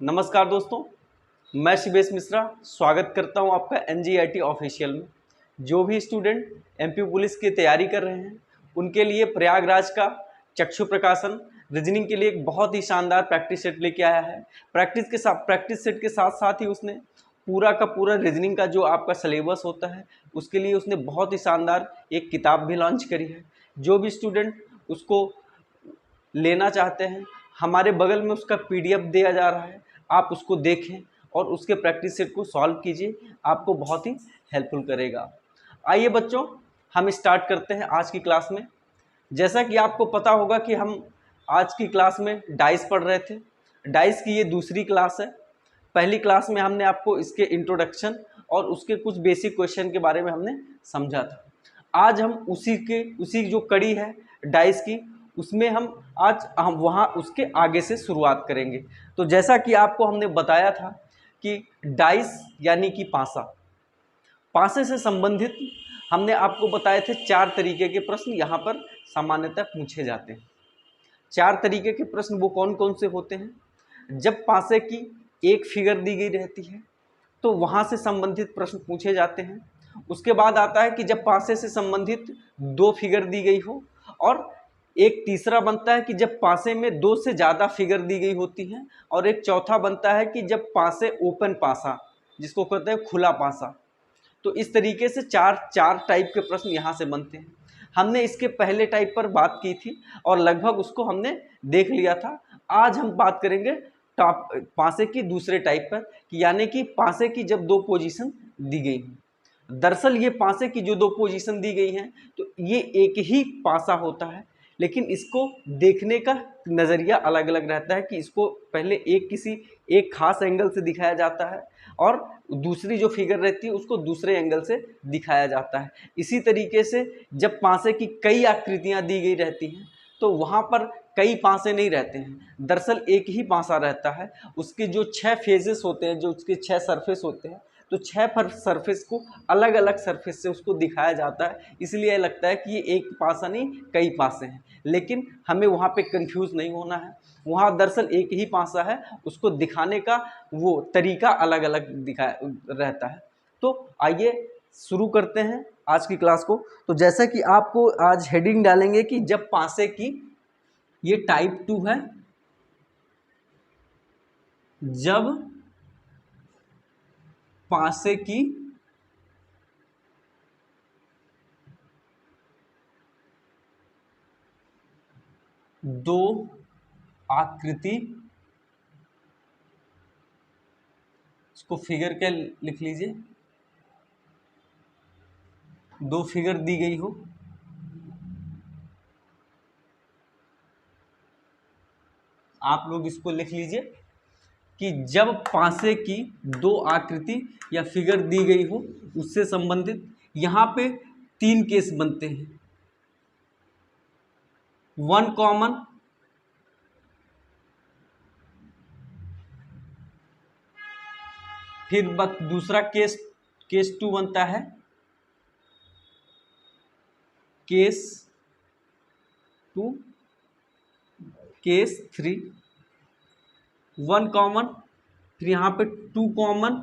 नमस्कार दोस्तों, मैं शिवेश मिश्रा स्वागत करता हूं आपका एनजीईआरटी ऑफिशियल में। जो भी स्टूडेंट एमपी पुलिस की तैयारी कर रहे हैं उनके लिए प्रयागराज का चक्षु प्रकाशन रीजनिंग के लिए एक बहुत ही शानदार प्रैक्टिस सेट लेके आया है। प्रैक्टिस सेट के साथ साथ ही उसने पूरा का पूरा रीजनिंग का जो आपका सिलेबस होता है उसके लिए उसने बहुत ही शानदार एक किताब भी लॉन्च करी है। जो भी स्टूडेंट उसको लेना चाहते हैं, हमारे बगल में उसका पीडीएफ दिया जा रहा है, आप उसको देखें और उसके प्रैक्टिस सेट को सॉल्व कीजिए, आपको बहुत ही हेल्पफुल करेगा। आइए बच्चों, हम स्टार्ट करते हैं आज की क्लास में। जैसा कि आपको पता होगा कि हम आज की क्लास में डाइस पढ़ रहे थे। डाइस की ये दूसरी क्लास है। पहली क्लास में हमने आपको इसके इंट्रोडक्शन और उसके कुछ बेसिक क्वेश्चन के बारे में हमने समझा था। आज हम उसी जो कड़ी है डाइस की, उसमें हम वहाँ उसके आगे से शुरुआत करेंगे। तो जैसा कि आपको हमने बताया था कि डाइस यानी कि पासा, पासे से संबंधित हमने आपको बताए थे 4 तरीके के प्रश्न यहाँ पर सामान्यतः पूछे जाते हैं। 4 तरीके के प्रश्न वो कौन कौन से होते हैं? जब पासे की एक फिगर दी गई रहती है तो वहाँ से संबंधित प्रश्न पूछे जाते हैं। उसके बाद आता है कि जब पासे से संबंधित 2 फिगर दी गई हो, और एक तीसरा बनता है कि जब पासे में 2 से ज़्यादा फिगर दी गई होती हैं, और एक चौथा बनता है कि जब पासे ओपन पासा, जिसको कहते हैं खुला पासा। तो इस तरीके से चार टाइप के प्रश्न यहाँ से बनते हैं। हमने इसके पहले टाइप पर बात की थी और लगभग उसको हमने देख लिया था। आज हम बात करेंगे टॉप पासे की दूसरे टाइप पर, यानी कि पासे की जब 2 पोजीशन दी गई हैं। दरअसल ये पासे की जो 2 पोजीशन दी गई हैं तो ये एक ही पासा होता है, लेकिन इसको देखने का नज़रिया अलग अलग रहता है कि इसको पहले एक खास एंगल से दिखाया जाता है और दूसरी जो फिगर रहती है उसको दूसरे एंगल से दिखाया जाता है। इसी तरीके से जब पासे की कई आकृतियां दी गई रहती हैं तो वहाँ पर कई पासे नहीं रहते हैं, दरअसल एक ही पासा रहता है। उसके जो 6 फेजेस होते हैं, जो उसके 6 सरफेस होते हैं, तो 6 पर सरफेस को अलग अलग सरफेस से उसको दिखाया जाता है। इसलिए लगता है कि ये एक पासा नहीं कई पासे हैं, लेकिन हमें वहाँ पे कंफ्यूज नहीं होना है। वहाँ दरअसल एक ही पासा है, उसको दिखाने का वो तरीका अलग अलग दिखा रहता है। तो आइए शुरू करते हैं आज की क्लास को। तो जैसा कि आपको आज हेडिंग डालेंगे कि जब पासे की, ये टाइप 2 है, जब पासे की 2 आकृति, इसको फिगर क्या लिख लीजिए, 2 फिगर दी गई हो, आप लोग इसको लिख लीजिए कि जब पासे की 2 आकृति या फिगर दी गई हो उससे संबंधित यहाँ पे 3 केस बनते हैं। 1 कॉमन, फिर दूसरा केस 2 बनता है, केस 2, केस 3, 1 कॉमन, फिर यहाँ पे 2 कॉमन,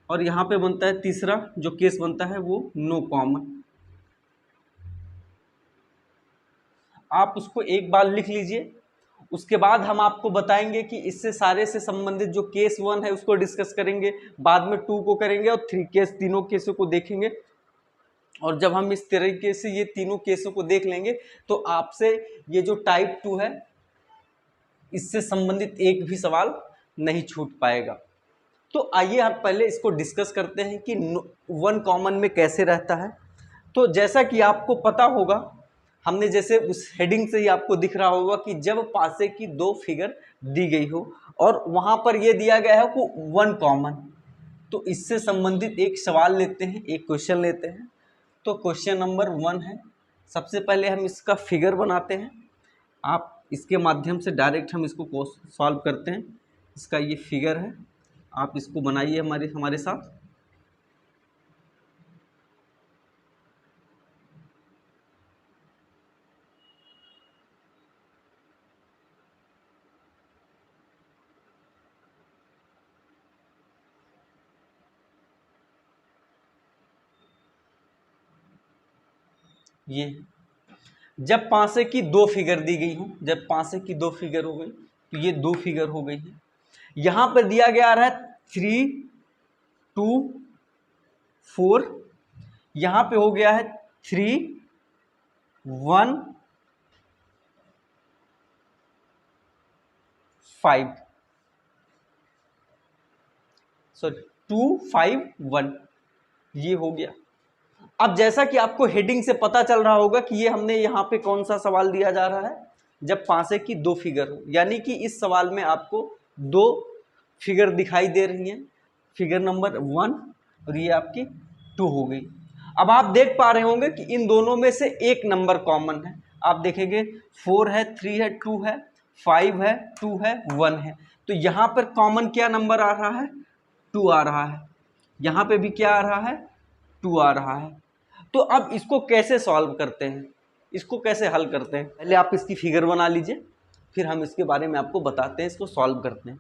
और यहाँ पे बनता है तीसरा जो केस बनता है वो नो कॉमन। आप उसको एक बार लिख लीजिए। उसके बाद हम आपको बताएंगे कि इससे सारे से संबंधित जो केस 1 है उसको डिस्कस करेंगे, बाद में 2 को करेंगे और 3 केस, तीनों केसों को देखेंगे। और जब हम इस तरीके से ये तीनों केसों को देख लेंगे तो आपसे ये जो टाइप 2 है इससे संबंधित एक भी सवाल नहीं छूट पाएगा। तो आइए हम पहले इसको डिस्कस करते हैं कि 1 कॉमन में कैसे रहता है। तो जैसा कि आपको पता होगा, हमने जैसे उस हेडिंग से ही आपको दिख रहा होगा कि जब पासे की 2 फिगर दी गई हो और वहां पर यह दिया गया है कि 1 कॉमन, तो इससे संबंधित एक सवाल लेते हैं, एक क्वेश्चन लेते हैं। तो क्वेश्चन नंबर 1 है, सबसे पहले हम इसका फिगर बनाते हैं। आप इसके माध्यम से डायरेक्ट हम इसको सॉल्व करते हैं। इसका ये फिगर है, आप इसको बनाइए हमारे साथ। ये जब पांसे की दो फिगर दी गई हो, जब पांसे की दो फिगर हो गई तो ये दो फिगर हो गई है। यहां पर दिया गया आ रहा है 3 2 4, यहां पे हो गया है 3 1 5, सॉरी 2 5 1, ये हो गया। अब जैसा कि आपको हेडिंग से पता चल रहा होगा कि ये हमने यहाँ पे कौन सा सवाल दिया जा रहा है, जब पांसे की दो फिगर हो, यानी कि इस सवाल में आपको दो फिगर दिखाई दे रही हैं, फिगर नंबर 1 और ये आपकी 2 हो गई। अब आप देख पा रहे होंगे कि इन दोनों में से एक नंबर कॉमन है। आप देखेंगे 4 है, 3 है, 2 है, 5 है, 2 है, 1 है। तो यहाँ पर कॉमन क्या नंबर आ रहा है? 2 आ रहा है। यहाँ पे भी क्या आ रहा है? 2 आ रहा है। तो अब इसको कैसे सॉल्व करते हैं, इसको कैसे हल करते हैं? पहले आप इसकी फिगर बना लीजिए, फिर हम इसके बारे में आपको बताते हैं, इसको सॉल्व करते हैं।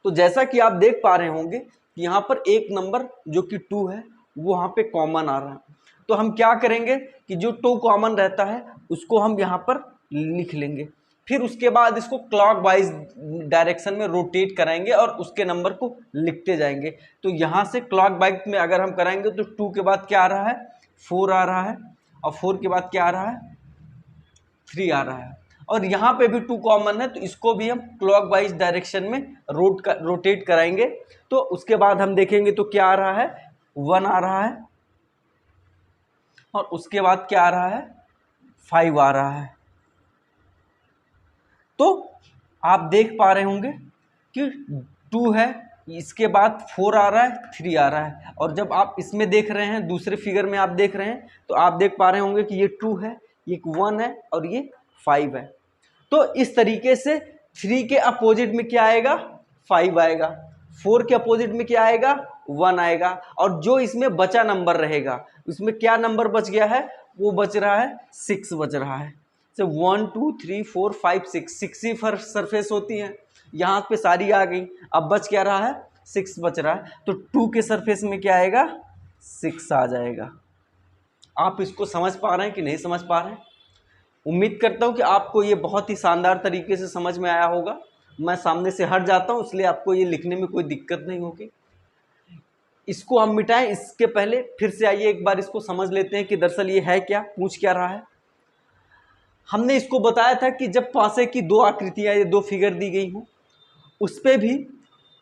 तो जैसा कि आप देख पा रहे होंगे कि यहाँ पर एक नंबर जो कि 2 है वो यहाँ पे कॉमन आ रहा है। तो हम क्या करेंगे कि जो 2 कॉमन रहता है उसको हम यहाँ पर लिख लेंगे, फिर उसके बाद इसको क्लॉक वाइज डायरेक्शन में रोटेट कराएंगे और उसके नंबर को लिखते जाएंगे। तो यहाँ से क्लॉक वाइज में अगर हम कराएंगे तो 2 के बाद क्या आ रहा है? 4 आ रहा है, और 4 के बाद क्या आ रहा है? 3 आ रहा है, और यहाँ पे भी 2 कॉमन है, तो इसको भी हम क्लॉक वाइज डायरेक्शन में रोटेट कराएंगे। तो उसके बाद हम देखेंगे तो क्या आ रहा है? 1 आ रहा है, और उसके बाद क्या आ रहा है? 5 आ रहा है। तो आप देख पा रहे होंगे कि 2 है, इसके बाद 4 आ रहा है, 3 आ रहा है, और जब आप इसमें देख रहे हैं, दूसरे फिगर में आप देख रहे हैं, तो आप देख पा रहे होंगे कि ये 2 है, ये 1 है, और ये 5 है। तो इस तरीके से 3 के अपोजिट में क्या आएगा? 5 आएगा। 4 के अपोजिट में क्या आएगा? 1 आएगा, और जो इसमें बचा नंबर रहेगा, उसमें क्या नंबर बच गया है? वो बच रहा है 6 बच रहा है। तो 1 2 3 4 5 6 ही सरफेस होती हैं, यहाँ पे सारी आ गई। अब बच क्या रहा है? 6 बच रहा है। तो 2 के सरफेस में क्या आएगा? 6 आ जाएगा। आप इसको समझ पा रहे हैं कि नहीं समझ पा रहे हैं? उम्मीद करता हूं कि आपको ये बहुत ही शानदार तरीके से समझ में आया होगा। मैं सामने से हट जाता हूं, इसलिए आपको ये लिखने में कोई दिक्कत नहीं होगी। इसको हम मिटाएं, इसके पहले फिर से आइए एक बार इसको समझ लेते हैं कि दरअसल ये है क्या, पूछ क्या रहा है। हमने इसको बताया था कि जब पासे की दो आकृतियां या दो फिगर दी गई हों, उस पर भी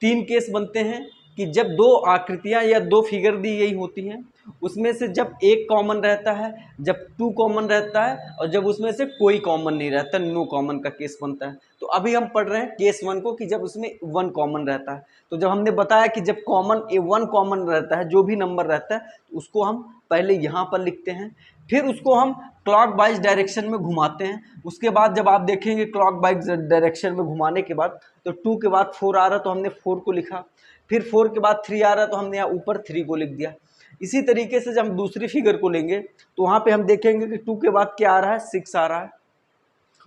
3 केस बनते हैं कि जब दो आकृतियां या दो फिगर दी गई होती हैं, उसमें से जब एक कॉमन रहता है, जब 2 कॉमन रहता है, और जब उसमें से कोई कॉमन नहीं रहता, नो कॉमन का केस बनता है। तो अभी हम पढ़ रहे हैं केस 1 को कि जब उसमें 1 कॉमन रहता है। तो जब हमने बताया कि जब कॉमन 1 कॉमन रहता है, जो भी नंबर रहता है, उसको हम पहले यहाँ पर लिखते हैं, फिर उसको हम क्लॉक वाइज डायरेक्शन में घुमाते हैं। उसके बाद जब आप देखेंगे क्लॉक वाइज डायरेक्शन में घुमाने के बाद, तो 2 के बाद 4 आ रहा तो हमने 4 को लिखा, फिर 4 के बाद 3 आ रहा तो हमने यहाँ ऊपर 3 को लिख दिया। इसी तरीके से जब हम दूसरी फिगर को लेंगे तो वहाँ पे हम देखेंगे कि 2 के बाद क्या आ रहा है? 6 आ रहा है।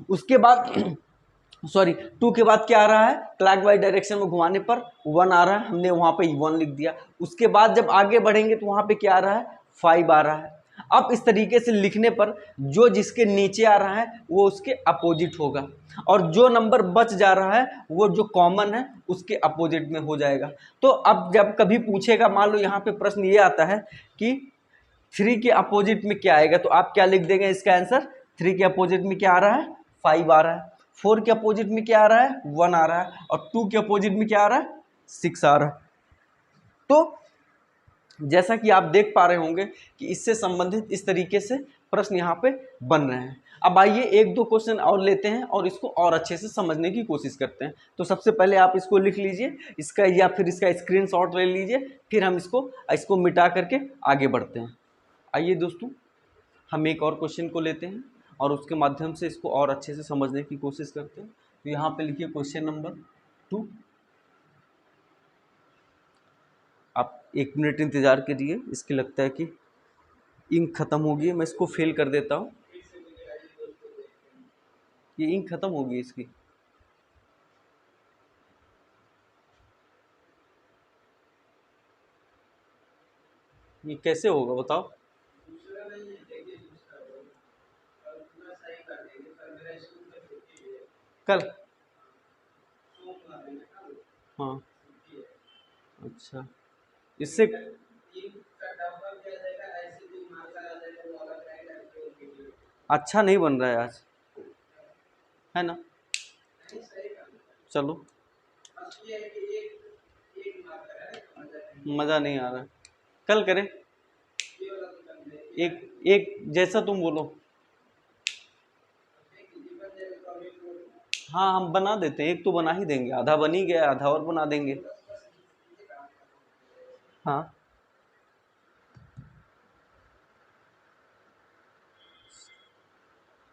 उसके बाद सॉरी 2 के बाद क्या आ रहा है? क्लॉक वाइज डायरेक्शन में घुमाने पर 1 आ रहा है, हमने वहाँ पे 1 लिख दिया। उसके बाद जब आगे बढ़ेंगे तो वहाँ पे क्या आ रहा है? 5 आ रहा है। अब इस तरीके से लिखने पर जो जिसके नीचे आ रहा है वो उसके अपोजिट होगा, और जो नंबर बच जा रहा है वो जो कॉमन है उसके अपोजिट में हो जाएगा। तो अब जब कभी पूछेगा, मान लो यहाँ पे प्रश्न ये आता है कि 3 के अपोजिट में क्या आएगा, तो आप क्या लिख देंगे इसका आंसर? 3 के अपोजिट में क्या आ रहा है? 5 आ रहा है। 4 के अपोजिट में क्या आ रहा है? 1 आ रहा है, और 2 के अपोजिट में क्या आ रहा है? 6 आ रहा है। तो जैसा कि आप देख पा रहे होंगे कि इससे संबंधित इस तरीके से प्रश्न यहाँ पे बन रहे हैं। अब आइए एक दो क्वेश्चन और लेते हैं और इसको और अच्छे से समझने की कोशिश करते हैं। तो सबसे पहले आप इसको लिख लीजिए, इसका या फिर इसका स्क्रीनशॉट ले लीजिए, फिर हम इसको मिटा करके आगे बढ़ते हैं। आइए दोस्तों, हम एक और क्वेश्चन को लेते हैं और उसके माध्यम से इसको और अच्छे से समझने की कोशिश करते हैं। तो यहाँ पे लिखिए क्वेश्चन नंबर 2। आप 1 मिनट इंतज़ार करिए, इसके लगता है कि इंक ख़त्म हो गई है। मैं इसको फेल कर देता हूँ, ये इंक ख़त्म हो गई इसकी। ये कैसे होगा बताओ? कल? हाँ, अच्छा, इससे अच्छा नहीं बन रहा है आज, है ना? चलो, मज़ा नहीं आ रहा है, कल करें। एक एक जैसा तुम बोलो। हाँ, हम बना देते हैं, एक तो बना ही देंगे, आधा बन ही गया, आधा और बना देंगे। हाँ,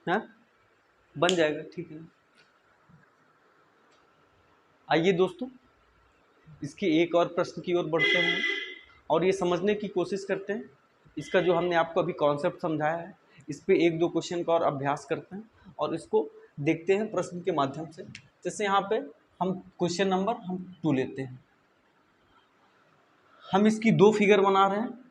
हाँ, बन जाएगा, ठीक है। आइए दोस्तों, इसके एक और प्रश्न की ओर बढ़ते हैं और ये समझने की कोशिश करते हैं। इसका जो हमने आपको अभी कॉन्सेप्ट समझाया है, इस पे एक दो क्वेश्चन का और अभ्यास करते हैं और इसको देखते हैं प्रश्न के माध्यम से। जैसे यहाँ पे हम क्वेश्चन नंबर हम 2 लेते हैं, हम इसकी 2 फिगर बना रहे हैं।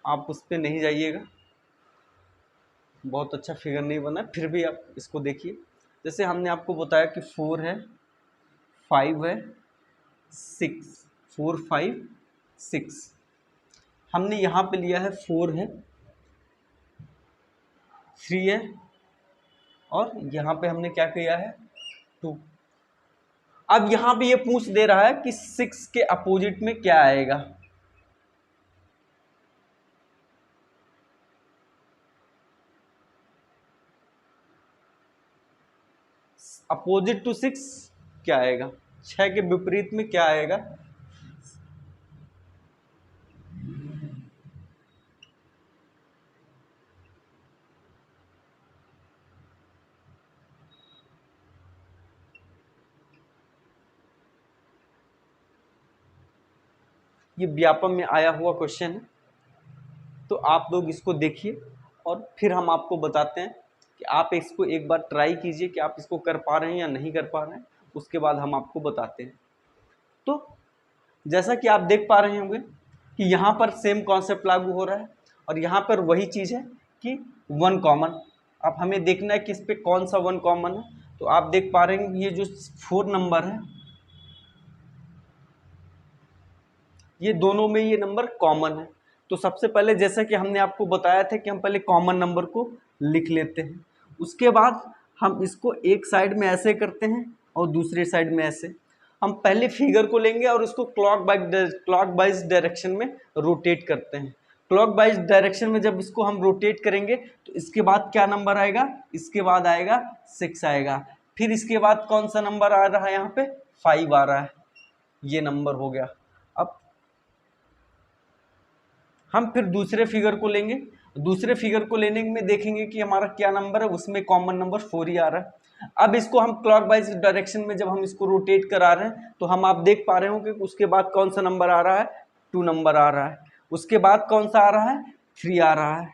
आप उस पर नहीं जाइएगा, बहुत अच्छा फिगर नहीं बना, फिर भी आप इसको देखिए। जैसे हमने आपको बताया कि 4 है, 5 है, 6, 4 5 6। हमने यहाँ पे लिया है 4 है, 3 है और यहाँ पे हमने क्या किया है 2। अब यहाँ पे ये पूछ दे रहा है कि 6 के अपोजिट में क्या आएगा। अपोजिट टू 6 क्या आएगा, 6 के विपरीत में क्या आएगा। ये व्यापम में आया हुआ क्वेश्चन है, तो आप लोग इसको देखिए और फिर हम आपको बताते हैं कि आप इसको एक बार ट्राई कीजिए कि आप इसको कर पा रहे हैं या नहीं कर पा रहे हैं, उसके बाद हम आपको बताते हैं। तो जैसा कि आप देख पा रहे होंगे कि यहाँ पर सेम कॉन्सेप्ट लागू हो रहा है और यहाँ पर वही चीज़ है कि 1 कॉमन। अब हमें देखना है कि इस पर कौन सा 1 कॉमन है। तो आप देख पा रहे हैं ये जो 4 नंबर है, ये दोनों में ये नंबर कॉमन है। तो सबसे पहले जैसा कि हमने आपको बताया था कि हम पहले कॉमन नंबर को लिख लेते हैं, उसके बाद हम इसको एक साइड में ऐसे करते हैं और दूसरे साइड में ऐसे। हम पहले फिगर को लेंगे और उसको क्लॉक वाइज डायरेक्शन में रोटेट करते हैं। क्लॉक वाइज डायरेक्शन में जब इसको हम रोटेट करेंगे तो इसके बाद क्या नंबर आएगा, इसके बाद आएगा 6 आएगा। फिर इसके बाद कौन सा नंबर आ रहा है, यहाँ पे 5 आ रहा है, ये नंबर हो गया। अब हम फिर दूसरे फिगर को लेंगे, दूसरे फिगर को लेने में देखेंगे कि हमारा क्या नंबर है, उसमें कॉमन नंबर 4 ही आ रहा है। अब इसको हम क्लॉकवाइज डायरेक्शन में जब हम इसको रोटेट करा रहे हैं तो हम आप देख पा रहे हो कि उसके बाद कौन सा नंबर आ रहा है, 2 नंबर आ रहा है। उसके बाद कौन सा आ रहा है, 3 आ रहा है।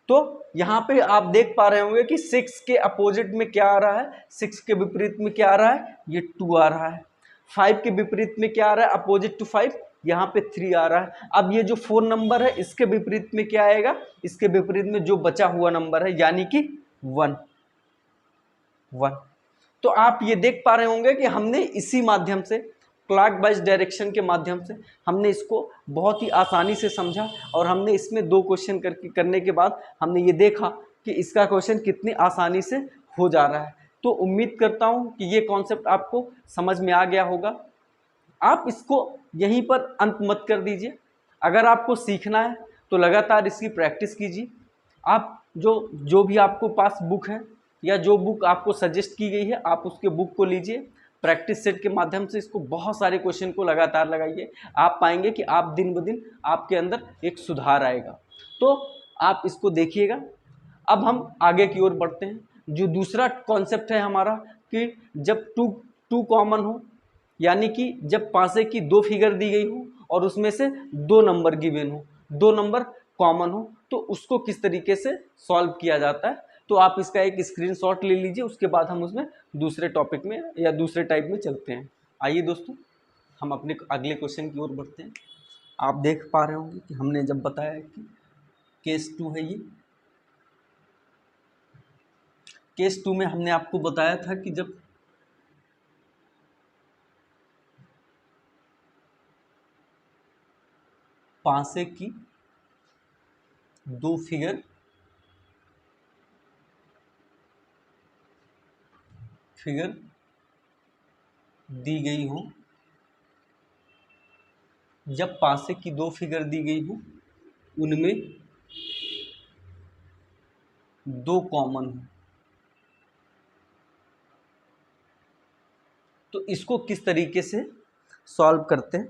तो यहाँ पे आप देख पा रहे होंगे कि 6 के अपोजिट में क्या आ रहा है, 6 के विपरीत में क्या आ रहा है, ये 2 आ रहा है। 5 के विपरीत में क्या आ रहा है, अपोजिट टू 5, यहाँ पे 3 आ रहा है। अब ये जो 4 नंबर है इसके विपरीत में क्या आएगा, इसके विपरीत में जो बचा हुआ नंबर है यानी कि 1। तो आप ये देख पा रहे होंगे कि हमने इसी माध्यम से, क्लॉकवाइज डायरेक्शन के माध्यम से हमने इसको बहुत ही आसानी से समझा और हमने इसमें 2 क्वेश्चन करने के बाद हमने ये देखा कि इसका क्वेश्चन कितनी आसानी से हो जा रहा है। तो उम्मीद करता हूँ कि ये कॉन्सेप्ट आपको समझ में आ गया होगा। आप इसको यहीं पर अंत मत कर दीजिए, अगर आपको सीखना है तो लगातार इसकी प्रैक्टिस कीजिए। आप जो भी आपको पास बुक है या जो बुक आपको सजेस्ट की गई है आप उसके बुक को लीजिए, प्रैक्टिस सेट के माध्यम से इसको बहुत सारे क्वेश्चन को लगातार लगाइए। आप पाएंगे कि आप दिन ब दिन आपके अंदर एक सुधार आएगा। तो आप इसको देखिएगा। अब हम आगे की ओर बढ़ते हैं। जो दूसरा कॉन्सेप्ट है हमारा कि जब टू कॉमन हो, यानी कि जब पासे की 2 फिगर दी गई हो और उसमें से 2 नंबर गिवन हो, 2 नंबर कॉमन हो, तो उसको किस तरीके से सॉल्व किया जाता है तो आप इसका एक स्क्रीनशॉट ले लीजिए, उसके बाद हम उसमें दूसरे टॉपिक में या दूसरे टाइप में चलते हैं। आइए दोस्तों, हम अपने अगले क्वेश्चन की ओर बढ़ते हैं। आप देख पा रहे होंगे कि हमने जब बताया कि केस 2 है ये, केस 2 में हमने आपको बताया था कि जब पासे की दो फिगर दी गई हो, जब पासे की दो फिगर दी गई हो उनमें दो कॉमन हो, तो इसको किस तरीके से सॉल्व करते हैं।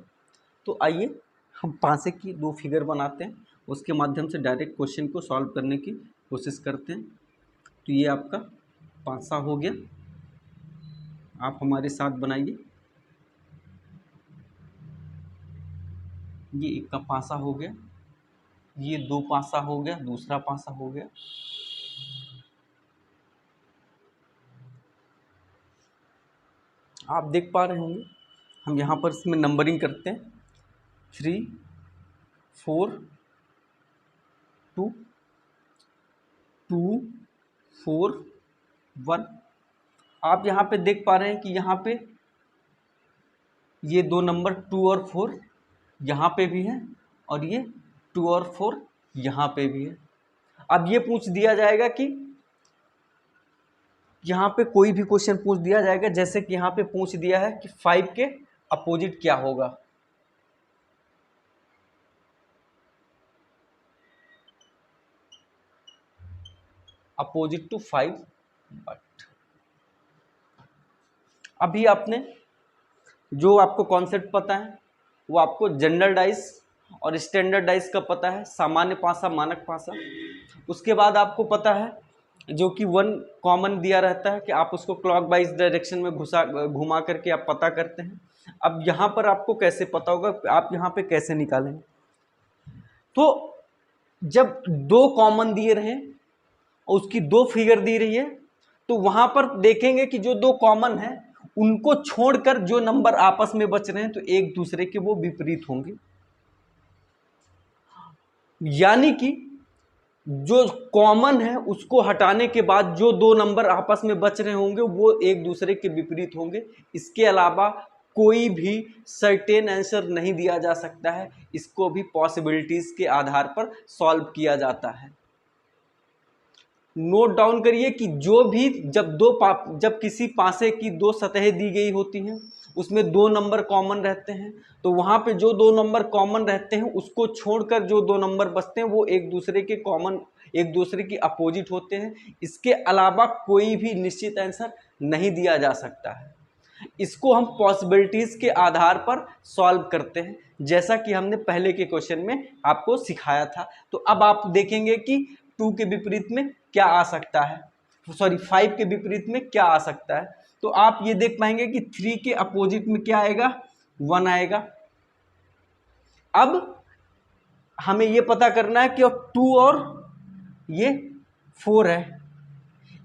तो आइए हम पासे की दो फिगर बनाते हैं, उसके माध्यम से डायरेक्ट क्वेश्चन को सॉल्व करने की कोशिश करते हैं। तो ये आपका पासा हो गया, आप हमारे साथ बनाइए। ये एक का पासा हो गया, ये दो पासा हो गया, दूसरा पासा हो गया। आप देख पा रहे होंगे, हम यहाँ पर इसमें नंबरिंग करते हैं 3 4 2 2 4 1। आप यहाँ पे देख पा रहे हैं कि यहाँ पे ये दो नंबर 2 और 4 यहाँ पे भी है, और ये 2 और 4 यहाँ पे भी है। अब ये पूछ दिया जाएगा कि यहाँ पे कोई भी क्वेश्चन पूछ दिया जाएगा, जैसे कि यहाँ पे पूछ दिया है कि 5 के अपोजिट क्या होगा। अपोजिट टू 5, बट अभी आपने जो आपको कॉन्सेप्ट पता है वो आपको जनरल डाइस और स्टैंडर्ड डाइस का पता है, सामान्य पासा, मानक पासा। उसके बाद आपको पता है जो कि 1 कॉमन दिया रहता है कि आप उसको क्लॉकवाइज डायरेक्शन में घुमा करके आप पता करते हैं। अब यहाँ पर आपको कैसे पता होगा, आप यहाँ पे कैसे निकालेंगे। तो जब दो कॉमन दिए रहे और उसकी दो फिगर दी रही है, तो वहां पर देखेंगे कि जो दो कॉमन है उनको छोड़कर जो नंबर आपस में बच रहे हैं तो एक दूसरे के वो विपरीत होंगे। यानी कि जो कॉमन है उसको हटाने के बाद जो दो नंबर आपस में बच रहे होंगे वो एक दूसरे के विपरीत होंगे। इसके अलावा कोई भी सर्टेन आंसर नहीं दिया जा सकता है, इसको भी पॉसिबिलिटीज के आधार पर सॉल्व किया जाता है। नोट डाउन करिए कि जो भी जब किसी पासे की दो सतहें दी गई होती हैं उसमें दो नंबर कॉमन रहते हैं, तो वहां पे जो दो नंबर कॉमन रहते हैं उसको छोड़कर जो दो नंबर बचते हैं वो एक दूसरे के अपोजिट होते हैं। इसके अलावा कोई भी निश्चित आंसर नहीं दिया जा सकता है। इसको हम पॉसिबिलिटीज के आधार पर सॉल्व करते हैं, जैसा कि हमने पहले के क्वेश्चन में आपको सिखाया था। तो अब आप देखेंगे कि 2 के विपरीत में क्या आ सकता है, 5 के विपरीत में क्या आ सकता है। तो आप ये देख पाएंगे कि 3 के अपोजिट में क्या आएगा, 1 आएगा। अब हमें ये पता करना है कि 2 और ये 4 है,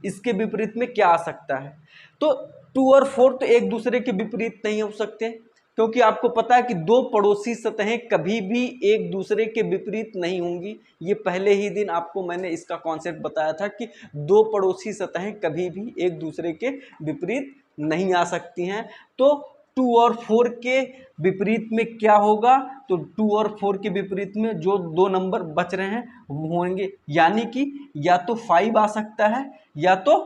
इसके विपरीत में क्या आ सकता है। तो 2 और 4 तो एक दूसरे के विपरीत नहीं हो सकते, क्योंकि आपको पता है कि दो पड़ोसी सतहें कभी भी एक दूसरे के विपरीत नहीं होंगी। ये पहले ही दिन आपको मैंने इसका कॉन्सेप्ट बताया था कि दो पड़ोसी सतहें कभी भी एक दूसरे के विपरीत नहीं आ सकती हैं। तो 2 और 4 के विपरीत में क्या होगा, तो 2 और 4 के विपरीत में जो दो नंबर बच रहे हैं वो होंगे, यानी कि या तो 5 आ सकता है या तो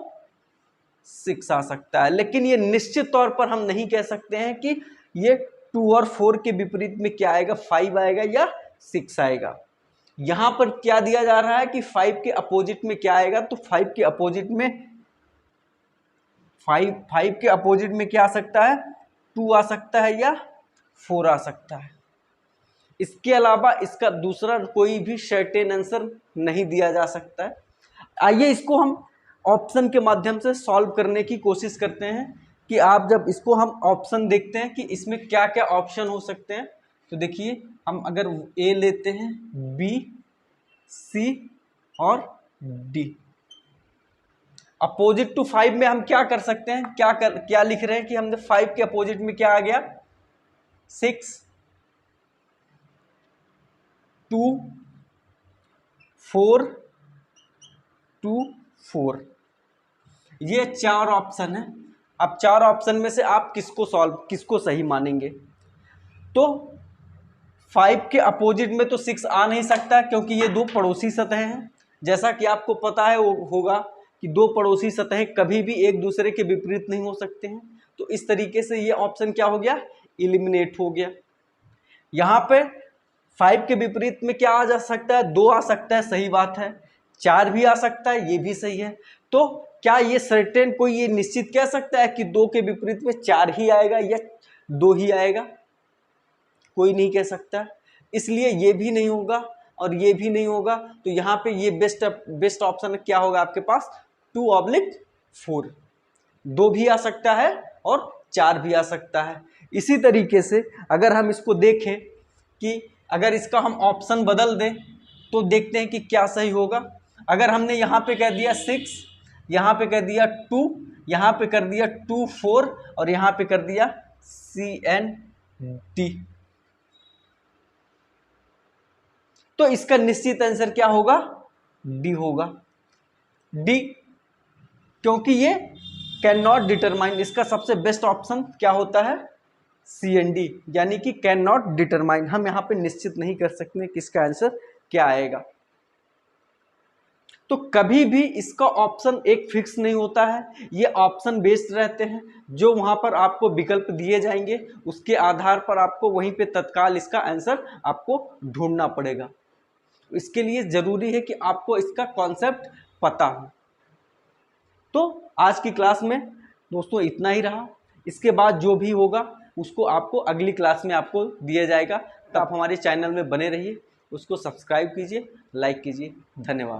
6 आ सकता है। लेकिन ये निश्चित तौर पर हम नहीं कह सकते हैं कि ये 2 और 4 के विपरीत में क्या आएगा, 5 आएगा या 6 आएगा। यहां पर क्या दिया जा रहा है कि 5 के अपोजिट में क्या आएगा, तो 5 के अपोजिट में क्या आ सकता है, 2 आ सकता है या 4 आ सकता है। इसके अलावा इसका दूसरा कोई भी सर्टेन आंसर नहीं दिया जा सकता है। आइए इसको हम ऑप्शन के माध्यम से सॉल्व करने की कोशिश करते हैं कि आप जब इसको हम ऑप्शन देखते हैं कि इसमें क्या क्या ऑप्शन हो सकते हैं। तो देखिए, हम अगर ए लेते हैं, बी, सी और डी, अपोजिट टू 5 में हम क्या कर सकते हैं, क्या लिख रहे हैं कि हमने 5 के अपोजिट में क्या आ गया 6, 2, 4, 2, 4। ये 4 ऑप्शन है। अब 4 ऑप्शन में से आप किसको सही मानेंगे? तो 5 के अपोजिट में तो 6 आ नहीं सकता क्योंकि ये दो पड़ोसी सतहें हैं। जैसा कि आपको पता है होगा कि दो पड़ोसी सतहें कभी भी एक दूसरे के विपरीत नहीं हो सकते हैं। तो इस तरीके से ये ऑप्शन क्या हो गया, एलिमिनेट हो गया। यहाँ पे 5 के विपरीत में क्या आ जा सकता है, 2 आ सकता है, सही बात है। 4 भी आ सकता है, ये भी सही है। तो क्या ये सर्टेन कोई ये निश्चित कह सकता है कि 2 के विपरीत में 4 ही आएगा या 2 ही आएगा? कोई नहीं कह सकता। इसलिए ये भी नहीं होगा और ये भी नहीं होगा। तो यहाँ पे ये बेस्ट ऑप्शन क्या होगा आपके पास, 2/4। 2 भी आ सकता है और 4 भी आ सकता है। इसी तरीके से अगर हम इसको देखें कि अगर इसका हम ऑप्शन बदल दें तो देखते हैं कि क्या सही होगा। अगर हमने यहाँ पे कह दिया 6, यहाँ पे कह दिया 2, यहाँ पे कर दिया 2, 4 और यहाँ पे कर दिया CND, तो इसका निश्चित आंसर क्या होगा, डी होगा। डी, क्योंकि ये कैन नॉट डिटरमाइन, इसका सबसे बेस्ट ऑप्शन क्या होता है, CND, यानी कि कैन नॉट डिटरमाइन। हम यहाँ पे निश्चित नहीं कर सकते कि इसका आंसर क्या आएगा। तो कभी भी इसका ऑप्शन एक फिक्स नहीं होता है, ये ऑप्शन बेस्ड रहते हैं। जो वहाँ पर आपको विकल्प दिए जाएंगे उसके आधार पर आपको वहीं पे तत्काल इसका आंसर आपको ढूंढना पड़ेगा। इसके लिए ज़रूरी है कि आपको इसका कॉन्सेप्ट पता हो। तो आज की क्लास में दोस्तों इतना ही रहा। इसके बाद जो भी होगा उसको आपको अगली क्लास में आपको दिया जाएगा। तो आप हमारे चैनल में बने रहिए, उसको सब्सक्राइब कीजिए, लाइक कीजिए। धन्यवाद।